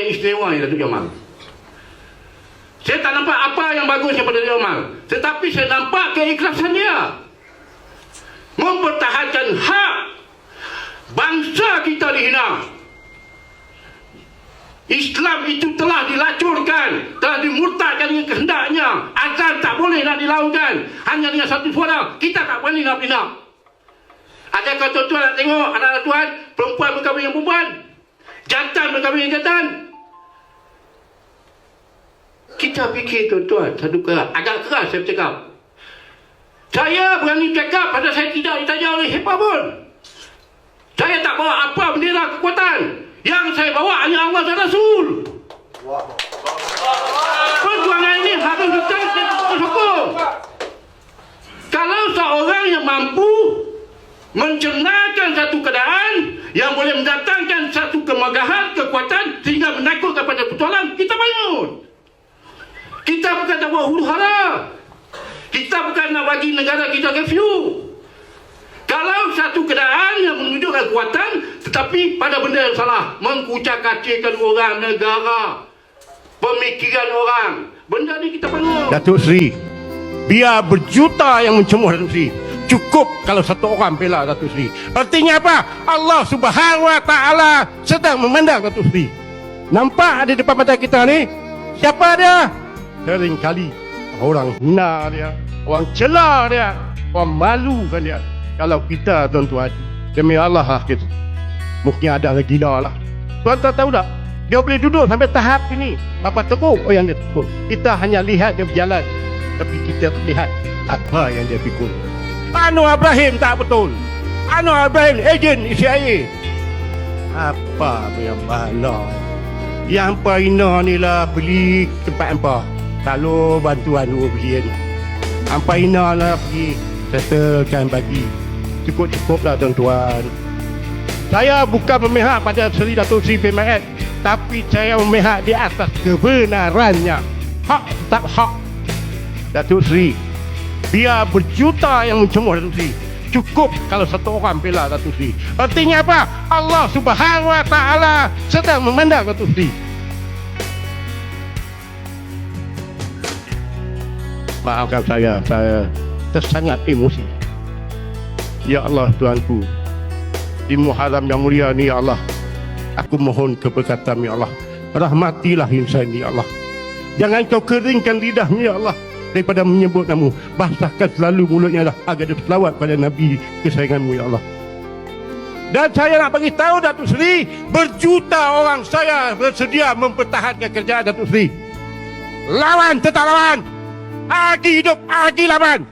yang istimewa ni Datuk Jamal. Saya tak nampak apa yang bagus daripada Datuk Jamal, tetapi saya nampak keikhlasan dia mempertahankan hak bangsa kita dihina. Islam itu telah dilacurkan, telah dimurtadkan dengan kehendaknya. Azan tak boleh nak dilakukan hanya dengan satu suara. Kita tak boleh nak bina. Adakah tuan-tuan nak tengok anak-anak tuan, perempuan berkahwin dengan perempuan, jantan berkahwin dengan jantan? Kita fikir tuan-tuan, satu keras, agak keras saya bercakap. Saya berani cakap pasal saya tidak ditanya oleh siapa pun. Saya tak bawa apa bendera kekuatan. Yang saya bawa hanya Allah dan Rasul. Perjuangan ini harus kita sokong. Kalau seorang yang mampu mencernahkan satu keadaan yang boleh mendatangkan satu kemegahan, kekuatan sehingga menakutkan pada persoalan, kita bangun. Kita bukan nak buat huru hara. Kita bukan nak bagi negara kita review. Kalau satu keadaan yang menunjukkan kekuatan tetapi pada benda yang salah, mengkucak-kacirkan orang, negara, pemikiran orang, benda ni kita bangun. Datuk Seri, biar berjuta yang mencemooh Datuk Seri, cukup kalau satu orang bela Datuk Seri. Artinya apa? Allah Subhanahu Wa Taala sedang memandang Datuk Seri. Nampak ada depan mata kita ni? Siapa dia? Seringkali orang hina dia, orang celah dia, orang malukan dia. Kalau kita tuan-tuan, demi Allah lah kita, mungkin ada orang gila lah. Tuan-tuan tahu tak? Dia boleh duduk sampai tahap ini. Apa teruk yang dia teruk. Kita hanya lihat dia berjalan, tapi kita lihat apa yang dia pikul. Anwar Ibrahim tak betul. Anwar Ibrahim ejen CIA. Apa yang bala? Yang Paina ni lah beli tempat hampa. Kalau bantuan dua beli ni. Paina lah pergi settlekan bagi. Cukup-cukup lah tuan-tuan. Saya bukan memihak pada Seri Datuk Seri Pemat, tapi saya memihak di atas kebenarannya. Hak tak hak. Datuk Seri, biar berjuta yang mencemooh Datuk Seri, cukup kalau satu orang bela Datuk Seri. Artinya apa? Allah Subhanahu Wa Taala sedang memandang Datuk Seri. Maafkan saya tersangat emosi. Ya Allah Tuanku, di Muharram yang mulia ni ya Allah, aku mohon keberkatan ya Allah. Rahmatilah insan ya Allah. Jangan kau keringkan lidahnya ya Allah daripada menyebut nama. Basahkan selalu mulutnya lah agar dia selawat pada Nabi kesayanganmu ya Allah. Dan saya nak bagi tahu Datuk Seri, berjuta orang saya bersedia mempertahankan kerjaan Datuk Seri. Lawan tetap lawan. Agi hidup, agi lawan.